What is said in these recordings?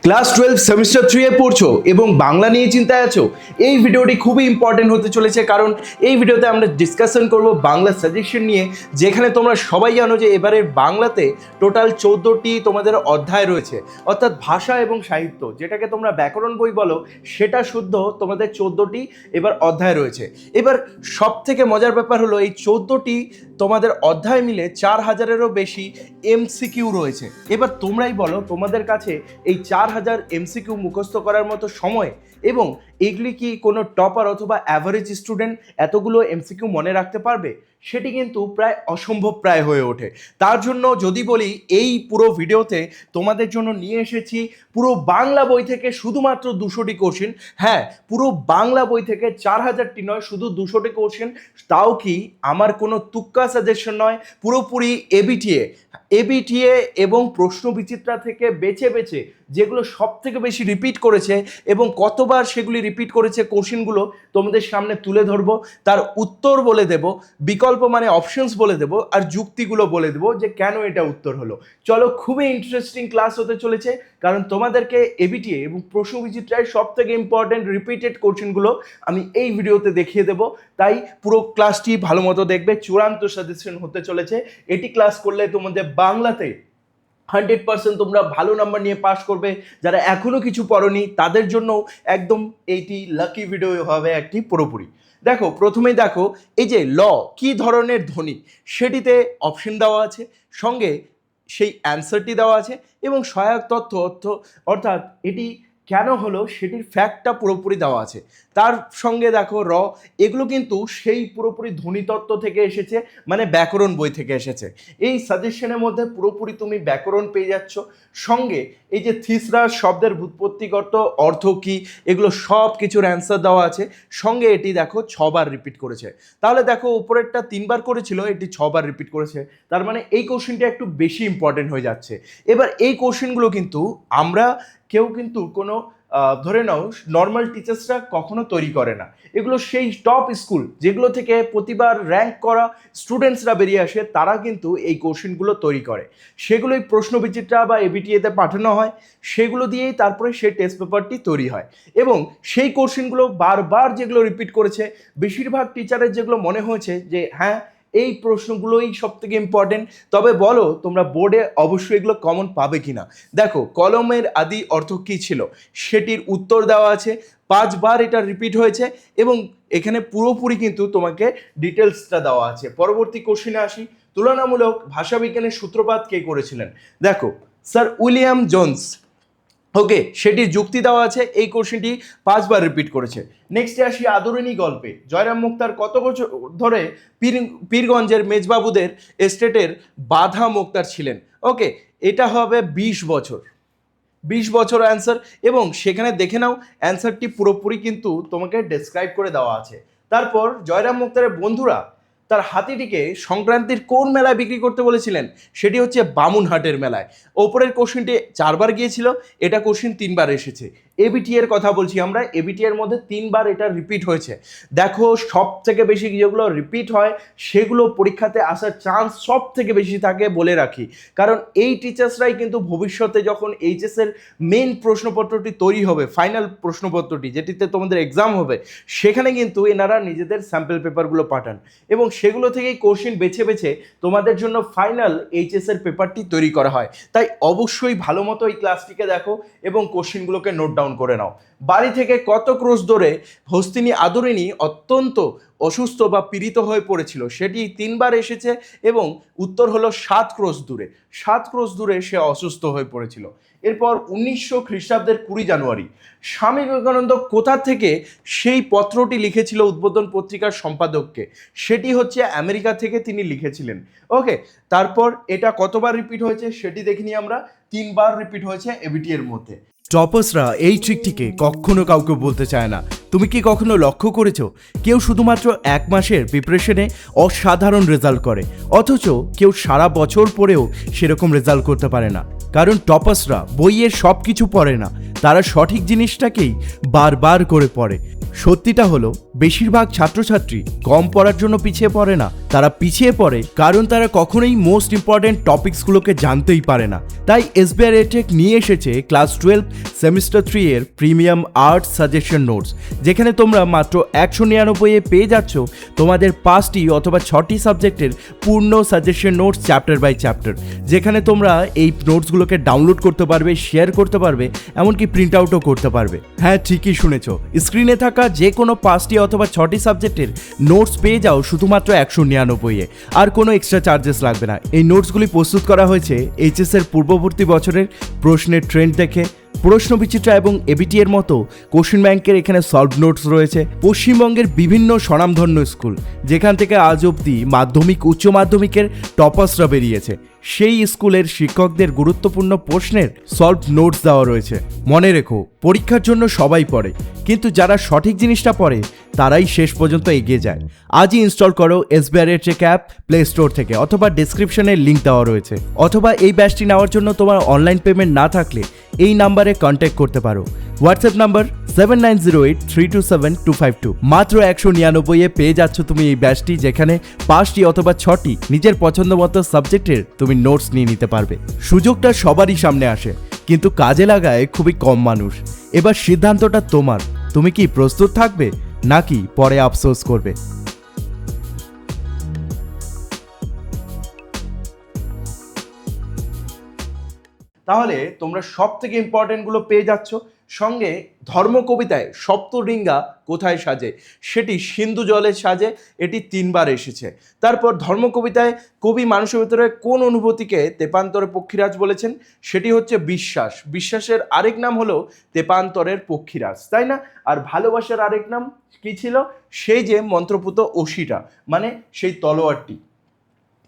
Class 12 semester 3 এ পড়ছো এবং বাংলা নিয়ে চিন্তায় আছো, এই ভিডিওটি খুবই ইম্পর্টেন্ট হতে চলেছে। কারণ এই ভিডিওতে আমরা ডিসকাশন করব বাংলা সাজেশন নিয়ে, যেখানে তোমরা সবাই জানো যে এবারের বাংলাতে টোটাল 14টি তোমাদের অধ্যায় রয়েছে, অর্থাৎ ভাষা এবং সাহিত্য, যেটাকে তোমরা ব্যাকরণ বই বলো, সেটা শুদ্ধ তোমাদের 14টি এবার অধ্যায় রয়েছে। এবার সব থেকে মজার ব্যাপার হলো এই 14টি তোমাদের অধ্যায় মিলে 4000-এরও বেশি এমসিকিউ রয়েছে। এবার তোমরাই বলো, তোমাদের কাছে এই 4000 এমসিকিউ মুখস্থ করার মতো সময় এবং এগুলি কি কোনো টপার অথবা অ্যাভারেজ স্টুডেন্ট এতগুলো এমসিকিউ মনে রাখতে পারবে? সেটি কিন্তু প্রায় অসম্ভব প্রায় হয়ে ওঠে। তার জন্য যদি বলি, এই পুরো ভিডিওতে তোমাদের জন্য নিয়ে এসেছি পুরো বাংলা বই থেকে শুধুমাত্র 200টি কোশ্চেন। হ্যাঁ, পুরো বাংলা বই থেকে 4000টি নয়, শুধু 200টি কোশ্চেন। তাও কি আমার কোনো তুক্কা সাজেশন নয়, পুরোপুরি এবিটিএ এবং প্রশ্ন বিচিত্রা থেকে বেছে বেছে যেগুলো সব থেকে বেশি রিপিট করেছে এবং কতবার সেগুলি রিপিট করেছে কোশ্চেনগুলো তোমাদের সামনে তুলে ধরবো, তার উত্তর বলে দেব, বিকল্প মানে অপশনস বলে দেব, আর যুক্তিগুলো বলে দেবো যে কেন এটা উত্তর হলো। চলো, খুবই ইন্টারেস্টিং ক্লাস হতে চলেছে, কারণ তোমাদেরকে এবিটিএ এবং প্রশ্ন বিচিত্রায় সব থেকে ইম্পর্টেন্ট রিপিটেড কোশ্চেনগুলো আমি এই ভিডিওতে দেখিয়ে দেবো। তাই পুরো ক্লাসটি ভালো মতো দেখবে, চূড়ান্ত সাজেশন হতে চলেছে। এটি ক্লাস করলে তোমাদের বাংলাতে 100% তোমরা ভালো নাম্বার নিয়ে পাস করবে। যারা এখনো কিছু পড়োনি তাদের জন্য একদম এইটি লাকি ভিডিও হবে একটি পুরোপুরি। দেখো, প্রথমেই দেখো এই যে ল কি ধরনের ধ্বনি, সেটিতে অপশন দেওয়া আছে, সঙ্গে সেই অ্যান্সারটি দেওয়া আছে এবং সহায়ক তথ্য অর্থাৎ এটি কেন হলো সেটির ফ্যাক্টটা পুরোপুরি দেওয়া আছে। তার সঙ্গে দেখো র, এগুলো কিন্তু সেই পুরোপুরি ধ্বনিতত্ত্ব থেকে এসেছে, মানে ব্যাকরণ বই থেকে এসেছে। এই সাজেশনের মধ্যে পুরোপুরি তুমি ব্যাকরণ পেয়ে যাচ্ছ, সঙ্গে এই যে থিসরাস শব্দের ব্যুৎপত্তিগত অর্থ কি, এগুলো সব কিছুর অ্যান্সার দেওয়া আছে। সঙ্গে এটি দেখো 6বার রিপিট করেছে। তাহলে দেখো, উপরেরটা 3বার করেছিল, এটি 6বার রিপিট করেছে। তার মানে এই কোশ্চেনটা একটু বেশি ইম্পর্টেন্ট হয়ে যাচ্ছে। এবার এই কোশ্চেনগুলো কিন্তু আমরা কেউ কিন্তু কোনো ধরে নাও নর্মাল টিচার্সরা কখনো তৈরি করে না। এগুলো সেই টপ স্কুল যেগুলো থেকে প্রতিবার র্যাঙ্ক করা স্টুডেন্টসরা বেরিয়ে আসে, তারা কিন্তু এই কোশ্চেনগুলো তৈরি করে। সেগুলোই প্রশ্ন বিচিত্রা বা এবিটিএতে পাঠানো হয়, সেগুলো দিয়েই তারপরে সেই টেস্ট পেপারটি তৈরি হয়। এবং সেই কোশ্চেনগুলো বারবার যেগুলো রিপিট করেছে, বেশিরভাগ টিচারের যেগুলো মনে হয়েছে যে হ্যাঁ, এই প্রশ্নগুলোই সব থেকে ইম্পর্টেন্ট। তবে বলো, তোমরা বোর্ডে অবশ্যই এগুলো কমন পাবে কিনা। দেখো, কলমের আদি অর্থ কী ছিল সেটির উত্তর দেওয়া আছে, 5বার এটা রিপিট হয়েছে এবং এখানে পুরোপুরি কিন্তু তোমাকে ডিটেলসটা দেওয়া আছে। পরবর্তী কোশ্চেনে আসি, তুলনামূলক ভাষাবিজ্ঞানের সূত্রপাত কে করেছিলেন? দেখো, স্যার উইলিয়াম জোন্স। ওকে, সেটির যুক্তি দেওয়া আছে, এই কোশ্চেনটি 5বার রিপিট করেছে। নেক্সটে আসি আদরিণী গল্পে জয়রাম মুক্তার কত বছর ধরে পীরগঞ্জের মেজবাবুদের এস্টেটের বাধা মুক্তার ছিলেন? ওকে, এটা হবে 20 বছর অ্যান্সার। এবং সেখানে দেখে নাও অ্যান্সারটি পুরোপুরি কিন্তু তোমাকে ডেসক্রাইব করে দেওয়া আছে। তারপর জয়রাম মুক্তারের বন্ধুরা তার হাতিটিকে সংক্রান্তির কোন মেলায় বিক্রি করতে বলেছিলেন? সেটি হচ্ছে বামুনহাটের মেলায়। ওপরের কোশ্চেনটি 4বার গিয়েছিল, এটা কোশ্চেন 3বার এসেছে। এবিটি এর কথা বলছি আমরা, এবিটি এর মধ্যে 3বার এটা রিপিট হয়েছে। দেখো, সব থেকে বেশি যেগুলো রিপিট হয় সেগুলো পরীক্ষাতে আসার চান্স সব থেকে বেশি থাকে বলে রাখি। কারণ এই টিচার্সরাই কিন্তু ভবিষ্যতে যখন এইচএসের মেন প্রশ্নপত্রটি তৈরি হবে, ফাইনাল প্রশ্নপত্রটি যেটিতে তোমাদের এক্সাম হবে, সেখানে কিন্তু এনারা নিজেদের স্যাম্পল পেপারগুলো পাঠান এবং সেগুলো থেকেই কোশ্চেন বেছে বেছে তোমাদের জন্য ফাইনাল এইচএসের পেপারটি তৈরি করা হয়। তাই অবশ্যই ভালো মতো এই ক্লাসটিকে দেখো এবং কোশ্চেনগুলোকে নোট ডাউন করে নাও। বাড়ি থেকে কত ক্রোশ দূরে হস্তিনী আদরিণী অত্যন্ত অসুস্থ বা পীড়িত হয়ে পড়েছিল? সেটি 3বার এসেছে এবং উত্তর হলো 7 ক্রোশ দূরে। 7 ক্রোশ দূরে সে অসুস্থ হয়ে পড়েছিল। এরপর 1900 খ্রিস্টাব্দের 20 জানুয়ারি স্বামী বিবেকানন্দ কোথা থেকে সেই পত্রটি লিখেছিল উদ্বোধন পত্রিকার সম্পাদককে? সেটি হচ্ছে আমেরিকা থেকে তিনি লিখেছিলেন। ওকে, তারপর এটা কতবার রিপিট হয়েছে সেটি দেখিনি আমরা, 3বার রিপিট হয়েছে এবিটি এর মধ্যে। টপার্সরা এই ট্রিকটিকে কখনো কাউকে বলতে চায় না। তুমি কি কখনো লক্ষ্য করেছো কেউ শুধুমাত্র 1 মাসের প্রিপারেশনে অসাধারণ রেজাল্ট করে, অথচ কেউ সারা বছর পরেও সেরকম রেজাল্ট করতে পারে না? কারণ টপার্সরা বইয়ের সব কিছু পড়ে না, তারা সঠিক জিনিসটাকেই বারবার করে পড়ে। সত্যিটা হলো বেশিরভাগ ছাত্রছাত্রী কম পড়ার জন্য পিছিয়ে পড়ে না, তারা পিছিয়ে পড়ে কারণ তারা কখনোই মোস্ট ইম্পর্টেন্ট টপিকসগুলোকে জানতেই পারে না। তাই এসবিআই এডটেক নিয়ে এসেছে ক্লাস 12 সেমিস্টার 3 এর প্রিমিয়াম আর্ট সাজেশন নোটস, যেখানে তোমরা মাত্র 199 পেয়ে যাচ্ছ তোমাদের 5টি অথবা 6টি সাবজেক্টের পূর্ণ suggestion notes chapter by chapter, যেখানে তোমরা এই নোটসগুলোকে ডাউনলোড করতে পারবে, শেয়ার করতে পারবে, এমনকি প্রিন্ট আউটও করতে পারবে। হ্যাঁ, ঠিকই শুনেছো, স্ক্রিনে থাকা যে কোনো 5টি অথবা 6টি সাবজেক্টের নোটস পেয়ে যাও শুধুমাত্র 199-এ, আর কোনো এক্সট্রা চার্জেস লাগবে না। এই নোটসগুলি প্রস্তুত করা হয়েছে এইচএস এর পূর্ববর্তী বছরের প্রশ্নের ট্রেন্ড দেখে। প্রশ্ন বিচিত্রা এবং এবিটি এর মতো কোশ্চেন ব্যাংকের এখানে সলভ নোটস রয়েছে। পশ্চিমবঙ্গের বিভিন্ন স্বনামধন্য স্কুল যেখান থেকে আজ অবধি মাধ্যমিক উচ্চ মাধ্যমিকের টপার্সরা বেরিয়েছে, সেই স্কুলের শিক্ষকদের গুরুত্বপূর্ণ প্রশ্নের সলভ নোটস দেওয়া রয়েছে। মনে রেখো, পরীক্ষার জন্য সবাই পড়ে, কিন্তু যারা সঠিক জিনিসটা পড়ে তারাই শেষ পর্যন্ত এগিয়ে যায়। আজই ইনস্টল করো SBI edtech app play store থেকে, অথবা ডেসক্রিপশনে লিঙ্ক দেওয়া রয়েছে। অথবা এই ব্যাচটি নেওয়ার জন্য তোমার অনলাইন পেমেন্ট না থাকলে এই নাম্বারে কন্ট্যাক্ট করতে পারো। WhatsApp number 7908327252। মাত্র 199-এ পেয়ে যাচ্ছ তুমি এই ব্যাচটি, যেখানে 5টি অথবা 6টি নিজের পছন্দ মতো সাবজেক্টের তুমি নোটস নিয়ে নিতে পারবে। সুযোগটা সবারই সামনে আসে, কিন্তু কাজে লাগায় খুবই কম মানুষ। এবার সিদ্ধান্তটা তোমার, তুমি কি প্রস্তুত থাকবে নাকি পরে আফসোস করবে? তাহলে তোমরা সব থেকে ইম্পর্টেন্টগুলো পেয়ে যাচ্ছ। সঙ্গে ধর্ম কবিতায় সপ্তরিঙ্গা কোথায় সাজে, সেটি সিন্ধু জলে সাজে, এটি 3বার এসেছে। তারপর ধর্ম কবিতায় কবি মানুষের ভিতরে কোন অনুভূতিকে তেপান্তরে পক্ষীরাজ বলেছেন, সেটি হচ্ছে বিশ্বাস। বিশ্বাসের আরেক নাম হলো তেপান্তরের পক্ষীরাজ, তাই না? আর ভালোবাসার আরেক নাম কি ছিল? সেই যে মন্ত্রপুত অসিটা, মানে সেই তলোয়ারটি।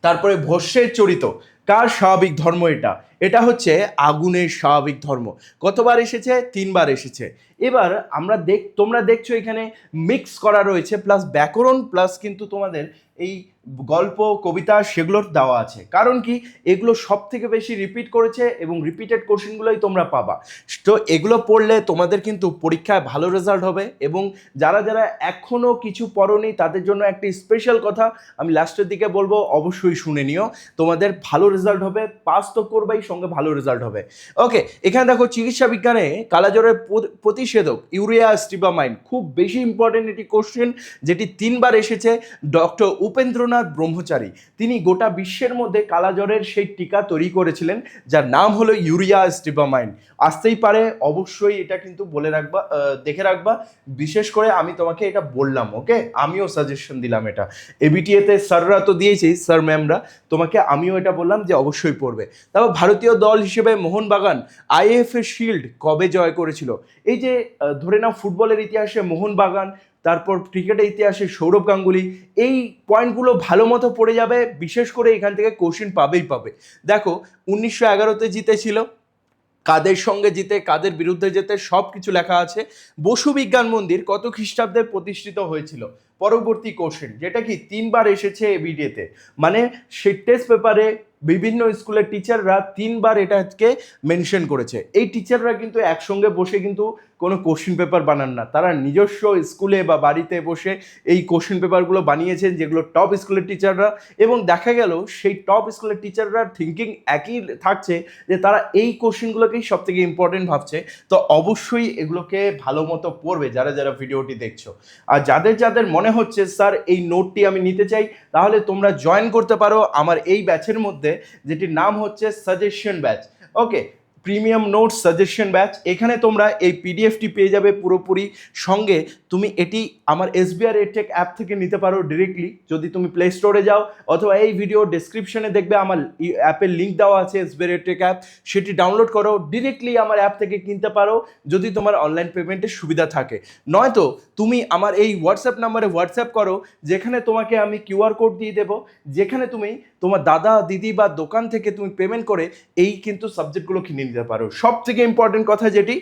তারপরে ভস্যের চরিত, কার স্বাভাবিক ধর্ম এটা? এটা হচ্ছে আগুনের স্বাভাবিক ধর্ম। কতবার এসেছে? 3বার এসেছে। এবার তোমরা দেখছো এখানে মিক্স করা রয়েছে, প্লাস ব্যাকরণ, প্লাস কিন্তু তোমাদের এই গল্প কবিতা সেগুলোর দেওয়া আছে। কারণ কি? এগুলো সব থেকে বেশি রিপিট করেছে এবং রিপিটেড কোশ্চেনগুলোই তোমরা পাবা। তো এগুলো পড়লে তোমাদের কিন্তু পরীক্ষায় ভালো রেজাল্ট হবে। এবং যারা যারা এখনও কিছু পড়োনি তাদের জন্য একটি স্পেশাল কথা আমি লাস্টের দিকে বলবো, অবশ্যই শুনে নিও। তোমাদের ভালো রেজাল্ট হবে, পাস তো করবেই, সঙ্গে ভালো রেজাল্ট হবে। ওকে, এখানে দেখো চিকিৎসা বিজ্ঞানে কালাজ্বরের প্রতিষেধক ইউরিয়া স্টিবামাইন, খুব বেশি ইম্পর্টেন্ট এটি কোশ্চেন, যেটি 3বার এসেছে। ডক্টর উপেন্দ্রনাথ ব্রহ্মচারী, তিনি গোটা বিশ্বের মধ্যে কালাজ্বরের সেই টিকা তৈরি করেছিলেন, যার নাম হলো ইউরিয়া স্টিবামাইন। আসতেই পারে, অবশ্যই এটা কিন্তু বলে রাখবা, দেখে রাখবা। বিশেষ করে আমি তোমাকে এটা বললাম, ওকে, আমিও সাজেশন দিলাম এটা। এবিটিএতে স্যাররা তো দিয়েছেই, স্যার ম্যামরা, তোমাকে আমিও এটা বললাম যে অবশ্যই পড়বে। তারপর ভারতীয় দল হিসেবে মোহনবাগান আইএফএ শিল্ড কবে জয় করেছিল? এই যে ধরে নাও ফুটবলের ইতিহাসে মোহনবাগান, তারপর ক্রিকেটের ইতিহাসে সৌরভ গাঙ্গুলি, এই পয়েন্টগুলো ভালো মতো পড়ে যাবে। বিশেষ করে এখান থেকে কোশ্চেন পাবেই পাবে। দেখো 1911-তে জিতেছিল, কাদের সঙ্গে জিতে, কাদের বিরুদ্ধে জিতে, সব কিছু লেখা আছে। বসু বিজ্ঞান মন্দির কত খ্রিস্টাব্দে প্রতিষ্ঠিত হয়েছিল? পরবর্তী কোশ্চেন, যেটা কি 3বার এসেছে এবিডিএতে। মানে সেই টেস্ট পেপারে বিভিন্ন স্কুলের টিচাররা 3বার এটাকে মেনশন করেছে। এই টিচাররা কিন্তু একসঙ্গে বসে কিন্তু কোনো কোশ্চেন পেপার বানান না, তারা নিজস্ব স্কুলে বা বাড়িতে বসে এই কোশ্চেন পেপারগুলো বানিয়েছেন, যেগুলো টপ স্কুলের টিচাররা। এবং দেখা গেল সেই টপ স্কুলের টিচাররা থিঙ্কিং একই থাকছে, যে তারা এই কোশ্চেনগুলোকেই সব থেকে ইম্পর্টেন্ট ভাবছে। তো অবশ্যই এগুলোকে ভালো মতো পড়বে যারা যারা ভিডিওটি দেখছো। আর যাদের যাদের মনে হচ্ছে স্যার এই নোটটি আমি নিতে চাই, তাহলে তোমরা জয়েন করতে পারো আমার এই ব্যাচের মধ্যে, যেটির নাম হচ্ছে সাজেশন ব্যাচ। ওকে, প্রিমিয়াম নোটস সাজেশন ব্যাচ। এখানে তোমরা এই পিডিএফটি পেয়ে যাবে পুরোপুরি। সঙ্গে তুমি এটি আমার এসবিআই এডটেক অ্যাপ থেকে নিতে পারো ডিরেক্টলি, যদি তুমি প্লে স্টোরে যাও, অথবা এই ভিডিও ডেসক্রিপশনে দেখবে আমার অ্যাপের লিঙ্ক দেওয়া আছে, এসবিআই এডটেক অ্যাপ, সেটি ডাউনলোড করো, ডিরেক্টলি আমার অ্যাপ থেকে কিনতে পারো যদি তোমার অনলাইন পেমেন্টের সুবিধা থাকে। নয়তো তুমি আমার এই হোয়াটসঅ্যাপ নাম্বারে হোয়াটসঅ্যাপ করো, যেখানে তোমাকে আমি কিউআর কোড দিয়ে দেবো, যেখানে তুমি তোমার দাদা দিদি বা দোকান থেকে তুমি পেমেন্ট করে এই কিন্তু সাবজেক্টগুলো কিনে নিতে পারো। সব থেকে ইম্পর্টেন্ট কথা যেটি,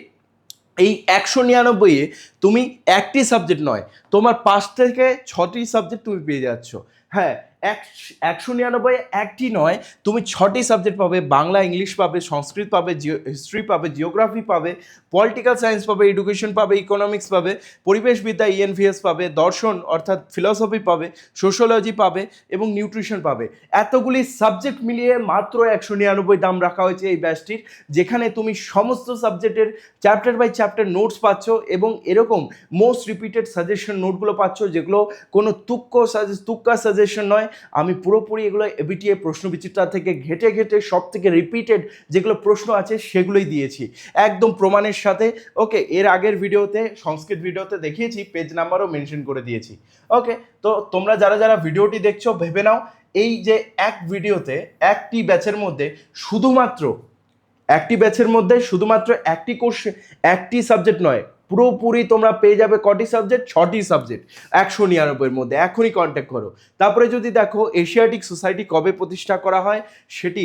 এই 199-এ তুমি একটি সাবজেক্ট নয়, তোমার 5 থেকে 6টি সাবজেক্ট তুমি পেয়ে যাচ্ছ। হ্যাঁ, একশো 99 একটি নয়, তুমি 6টি সাবজেক্ট পাবে। বাংলা, ইংলিশ পাবে, সংস্কৃত পাবে, হিস্ট্রি পাবে, জিওগ্রাফি পাবে, পলিটিক্যাল সায়েন্স পাবে, এডুকেশন পাবে, ইকোনমিক্স পাবে, পরিবেশবিদ্যা ইএনভিএস পাবে, দর্শন অর্থাৎ ফিলসফি পাবে, সোশ্যোলজি পাবে এবং নিউট্রিশন পাবে। এতগুলি সাবজেক্ট মিলিয়ে মাত্র 199 দাম রাখা হয়েছে এই ব্যাচটির, যেখানে তুমি সমস্ত সাবজেক্টের চ্যাপ্টার বাই চ্যাপ্টার নোটস পাচ্ছ এবং এরকম মোস্ট রিপিটেড সাজেশন নোটগুলো পাচ্ছ, যেগুলো কোনো তুক্কা সাজেশন নয়। আমি পুরোপুরি এগুলো এবিটিএ প্রশ্নবিচিত্রা থেকে ঘেটে ঘেটে সব থেকে রিপিটেড যেগুলো প্রশ্ন আছে সেগুলোই দিয়েছি একদম প্রমাণের সাথে। ওকে, এর আগের ভিডিওতে, সংস্কৃত ভিডিওতে দেখিয়েছি, পেজ নাম্বারও মেনশন করে দিয়েছি। ওকে, তো তোমরা যারা যারা ভিডিওটি দেখছো ভেবে নাও, এই যে এক ভিডিওতে একটি ব্যাচের মধ্যে শুধুমাত্র একটি কোর্স, একটি সাবজেক্ট নয়, পুরোপুরি তোমরা পেয়ে যাবে কটি সাবজেক্ট? 6টি সাবজেক্ট 199 মধ্যে। এখনই কন্ট্যাক্ট করো। তারপরে যদি দেখো এশিয়াটিক সোসাইটি কবে প্রতিষ্ঠা করা হয়, সেটি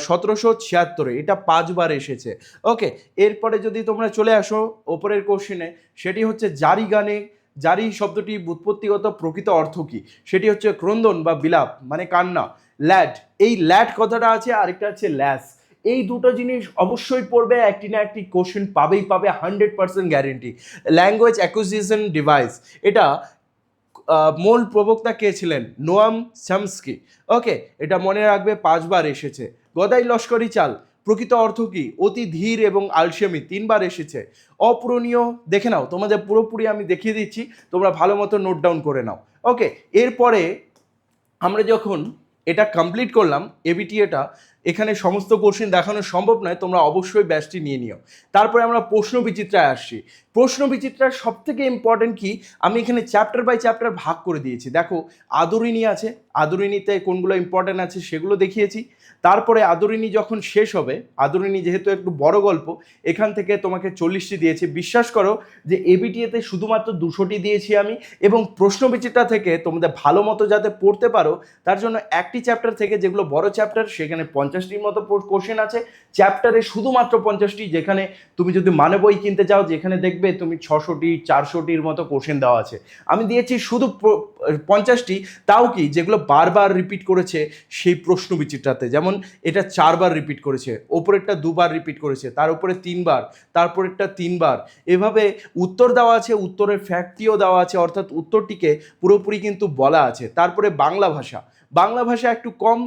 1776, এটা 5বার এসেছে। ওকে, এরপরে যদি তোমরা চলে আসো ওপরের কোশ্চেনে, সেটি হচ্ছে জারি গানে, জারি শব্দটি ব্যুৎপত্তিগত প্রকৃত অর্থ কী? সেটি হচ্ছে ক্রন্দন বা বিলাপ মানে কান্না। ল্যাড, এই ল্যাড কথাটা আছে, আরেকটা আছে ল্যাস। এই দুটো জিনিস অবশ্যই পড়বে, একটি না একটি কোশ্চেন পাবেই পাবে, 100% গ্যারেন্টি। ল্যাঙ্গুয়েজ অ্যাকুইজিশন ডিভাইস, এটা মূল প্রবক্তা কে ছিলেন? নোয়াম চামস্কি। ওকে, এটা মনে রাখবে, 5বার এসেছে। গদাই লস্করি চাল, প্রকৃত অর্থ কী? অতি ধীর এবং আলসেমি, 3বার এসেছে। অপূরণীয়, দেখে নাও, তোমাদের পুরোপুরি আমি দেখিয়ে দিচ্ছি, তোমরা ভালো মতো নোট ডাউন করে নাও। ওকে, এরপরে আমরা যখন এটা কমপ্লিট করলাম এবিটিএটা, এখানে সমস্ত কোশ্চেন দেখানো সম্ভব নয়, তোমরা অবশ্যই ব্যাচটি নিয়ে নিও। তারপরে আমরা প্রশ্ন বিচিত্রায় আসছি। প্রশ্ন বিচিত্রার সব থেকে ইম্পর্টেন্ট কি, আমি এখানে চ্যাপ্টার বাই চ্যাপ্টার ভাগ করে দিয়েছি। দেখো আদরিণী আছে, আদরিণীতে কোনগুলো ইম্পর্টেন্ট আছে সেগুলো দেখিয়েছি। তারপরে আদরিণী যখন শেষ হবে, আদরিণী যেহেতু একটু বড় গল্প, এখান থেকে তোমাকে 40টি দিয়েছি। বিশ্বাস করো যে এবিটিএতে শুধুমাত্র 200টি দিয়েছি আমি, এবং প্রশ্ন বিচিত্রা থেকে তোমাদের ভালো মতো যাতে পড়তে পারো তার জন্য একটি চ্যাপ্টার থেকে, যেগুলো বড় চ্যাপ্টার, সেখানে 50টির মতো কোশ্চেন আছে, চ্যাপ্টারে শুধুমাত্র 50টি। যেখানে তুমি যদি মানে বই কিনতে যাও, যেখানে দেখবে তুমি 600টি 400টির মতো কোশ্চেন দেওয়া আছে, আমি দিয়েছি শুধু 50টি। তাও কি, যেগুলো বারবার রিপিট করেছে সেই প্রশ্ন বিচিত্রাতে, যেমন এটা 4বার রিপিট করেছে, ওপরেরটা 2বার রিপিট করেছে, তার উপরে 3বার, তারপরেরটা 3বার, এভাবে উত্তর দেওয়া আছে, উত্তরের ফ্যাক্টটিও দেওয়া আছে, অর্থাৎ উত্তরটিকে পুরোপুরি কিন্তু বলা আছে। তারপরে বাংলা ভাষা, বাংলা ভাষা একটু কম,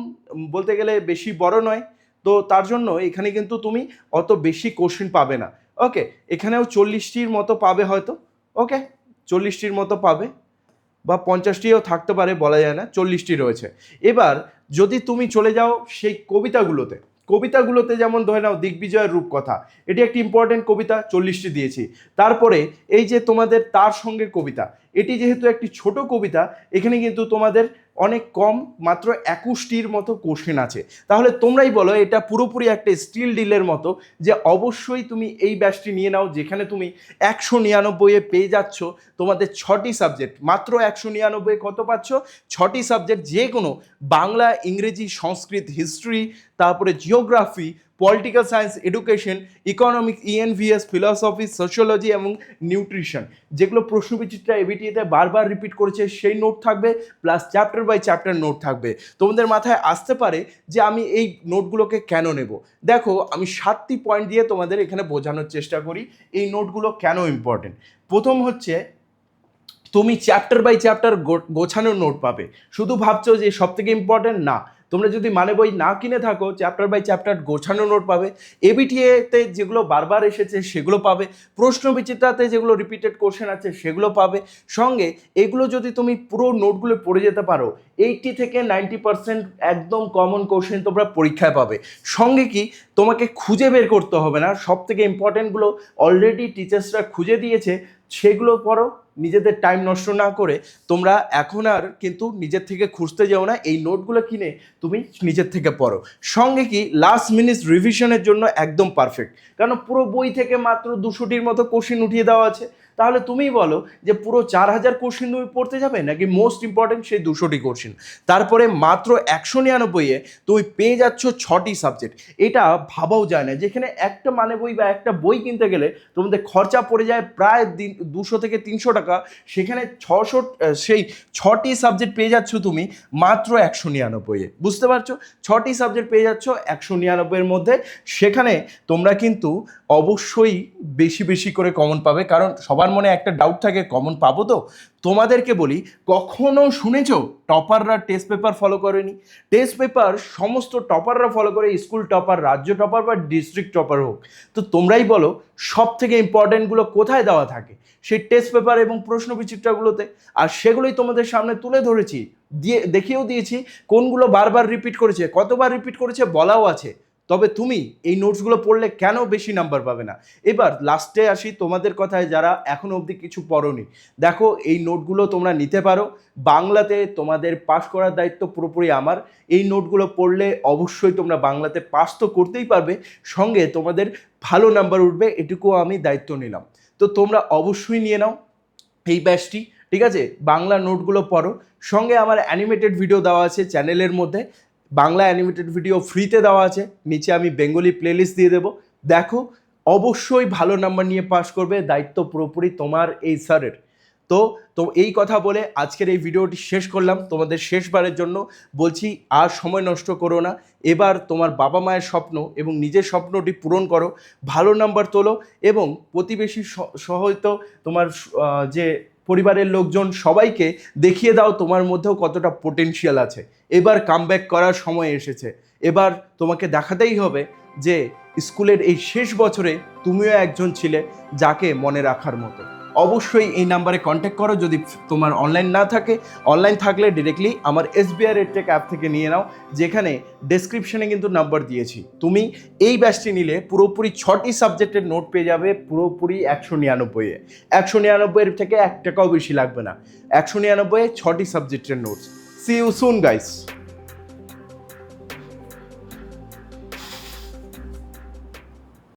বলতে গেলে বেশি বড় নয়, তো তার জন্য এখানে কিন্তু তুমি অত বেশি কোশ্চেন পাবে না। ওকে, এখানেও 40টির মতো পাবে হয়তো। ওকে, 40টির মতো পাবে, বা 50টিও থাকতে পারে, বলা যায় না, 40টি রয়েছে। এবার যদি তুমি চলে যাও সেই কবিতাগুলোতে যেমন ধরে নাও দিগ্বিজয়ের রূপকথা, এটি একটি ইম্পর্টেন্ট কবিতা, 40টি দিয়েছি। তারপরে এই যে তোমাদের তার সঙ্গে কবিতা, এটি যেহেতু একটি ছোট কবিতা, এখানে কিন্তু তোমাদের অনেক কম, মাত্র 21টির মতো কোশ্চেন আছে। তাহলে তোমরাই বলো, এটা পুরোপুরি একটা স্টিল ডিলের মতো, যে অবশ্যই তুমি এই ব্যাচটি নিয়ে নাও, যেখানে তুমি 199-এ পেয়ে যাচ্ছ তোমাদের 6টি সাবজেক্ট। মাত্র 199-এ কত পাচ্ছ? 6টি সাবজেক্ট, যে কোনো বাংলা, ইংরেজি, সংস্কৃত, হিস্ট্রি, তারপরে geography, political science, education, economics, ENVS, philosophy, sociology এবং নিউট্রিশন, যেগুলো প্রশ্নবিচিত্রা এবিটিএতে বারবার রিপিট করেছে সেই নোট থাকবে, plus chapter by chapter note থাকবে। তোমাদের মাথায় আসতে পারে যে আমি এই নোটগুলোকে কেন নেব। দেখো, আমি 7টি পয়েন্ট দিয়ে তোমাদের এখানে বোঝানোর চেষ্টা করি এই নোটগুলো কেন ইম্পর্টেন্ট। প্রথম হচ্ছে, তুমি চ্যাপ্টার বাই চ্যাপ্টার গোছানোর নোট পাবে। শুধু ভাবছো যে সব থেকে ইম্পর্টেন্ট, না, তোমরা যদি মানে বই না কিনে থাকো, চ্যাপ্টার বাই চ্যাপ্টার গোছানো নোট পাবে। এবিটিএতে যেগুলো বারবার এসেছে সেগুলো পাবে, প্রশ্ন বিচিত্রাতে যেগুলো রিপিটেড কোশ্চেন আছে সেগুলো পাবে। সঙ্গে এগুলো যদি তুমি পুরো নোটগুলো পড়ে যেতে পারো, 80 থেকে 90% একদম কমন কোশ্চেন তোমরা পরীক্ষায় পাবে। সঙ্গে কি, তোমাকে খুঁজে বের করতে হবে না, সব থেকে ইম্পর্টেন্টগুলো অলরেডি টিচার্সরা খুঁজে দিয়েছে, সেগুলো পড়ো। নিজেদের টাইম নষ্ট না করে তোমরা এখন আর কিন্তু নিজের থেকে খুঁজতে যাও না, এই নোটগুলো কিনে তুমি নিজের থেকে পড়ো। সঙ্গে কি, লাস্ট মিনিট রিভিশনের জন্য একদম পারফেক্ট, কারণ পুরো বই থেকে মাত্র 200টির মতো কোশ্চেন উঠিয়ে দেওয়া আছে। তাহলে তুমিই বলো যে পুরো 4000 কোশ্চেন তুমি পড়তে যাবে, নাকি মোস্ট ইম্পর্টেন্ট সেই 200টি কোশ্চেন। তারপরে মাত্র 199-এ তুমি পেয়ে যাচ্ছ 6টি সাবজেক্ট। এটা ভাবাও যায় না, যেখানে একটা মানে বই বা একটা বই কিনতে গেলে তোমাদের খরচা পড়ে যায় প্রায় 200 থেকে 300 টাকা। টাকা, সেখানে 6টি সাবজেক্ট পেয়ে যাচ্ছ তুমি মাত্র 199-এ। বুঝতে পারছো? 6টি সাবজেক্ট পেয়ে যাচ্ছ 199-এর মধ্যে। সেখানে তোমরা কিন্তু অবশ্যই বেশি বেশি করে কমন পাবে, কারণ সবার মনে একটা ডাউট থাকে কমন পাবো তো। তোমাদেরকে বলি, কখনো শুনেছো টপাররা টেস্ট পেপার ফলো করেনি? টেস্ট পেপার সমস্ত টপাররা ফলো করে, স্কুল টপার, রাজ্য টপার বা ডিস্ট্রিক্ট টপার হোক। তো তোমরাই বলো সব থেকে ইম্পর্টেন্টগুলো কোথায় দেওয়া থাকে? সেই টেস্ট পেপার এবং প্রশ্ন বিচিত্রাগুলোতে। আর সেগুলোই তোমাদের সামনে তুলে ধরেছি, দেখিয়েও দিয়েছি কোনগুলো বারবার রিপিট করেছে, কতবার রিপিট করেছে বলাও আছে। তবে তুমি এই নোটসগুলো পড়লে কেন বেশি নাম্বার পাবে না? এবার লাস্টে আসি তোমাদের কথায়, যারা এখনো অবধি কিছু পড়োনি, দেখো এই নোটগুলো তোমরা নিতে পারো। বাংলাতে তোমাদের পাস করার দায়িত্ব পুরোপুরি আমার। এই নোটগুলো পড়লে অবশ্যই তোমরা বাংলাতে পাস তো করতেই পারবে, সঙ্গে তোমাদের ভালো নাম্বার উঠবে, এটুকু আমি দায়িত্ব নিলাম। তো তোমরা অবশ্যই নিয়ে নাও এই ব্যাচটি, ঠিক আছে? বাংলা নোটগুলো পড়ো, সঙ্গে আমার অ্যানিমেটেড ভিডিও দেওয়া আছে চ্যানেলের মধ্যে। বাংলা অ্যানিমেটেড ভিডিও ফ্রিতে দেওয়া আছে, নিচে আমি বেঙ্গলি প্লেলিস্ট দিয়ে দেবো, দেখো। অবশ্যই ভালো নাম্বার নিয়ে পাস করবে, দায়িত্ব পুরোপুরি তোমার এই স্যারের। তো এই কথা বলে আজকের এই ভিডিওটি শেষ করলাম। তোমাদের শেষবারের জন্য বলছি, আর সময় নষ্ট করো না। এবার তোমার বাবা মায়ের স্বপ্ন এবং নিজের স্বপ্নটি পূরণ করো, ভালো নাম্বার তোলো, এবং প্রতিবেশী সহিত তোমার যে পরিবারের লোকজন সবাইকে দেখিয়ে দাও তোমার মধ্যেও কতটা পোটেনশিয়াল আছে। এবার কামব্যাক করার সময় এসেছে। এবার তোমাকে দেখাতেই হবে যে স্কুলের এই শেষ বছরে তুমিও একজন ছিলে যাকে মনে রাখার মতো। অবশ্যই এই নাম্বারে কন্ট্যাক্ট করো। যদি তোমার অনলাইন না থাকে, অনলাইন থাকলে ডিরেক্টলি আমার SBI রেডটেক অ্যাপ থেকে নিয়ে নাও, যেখানে ডেসক্রিপশনে কিন্তু নাম্বার দিয়েছি। তুমি এই ব্যাচটি নিলে পুরোপুরি 6টি সাবজেক্টের নোট পেয়ে যাবে পুরোপুরি 199-এ। 199-এর থেকে 1 টাকাও বেশি লাগবে না। 199-এ 6টি সাবজেক্টের notes. See you soon guys.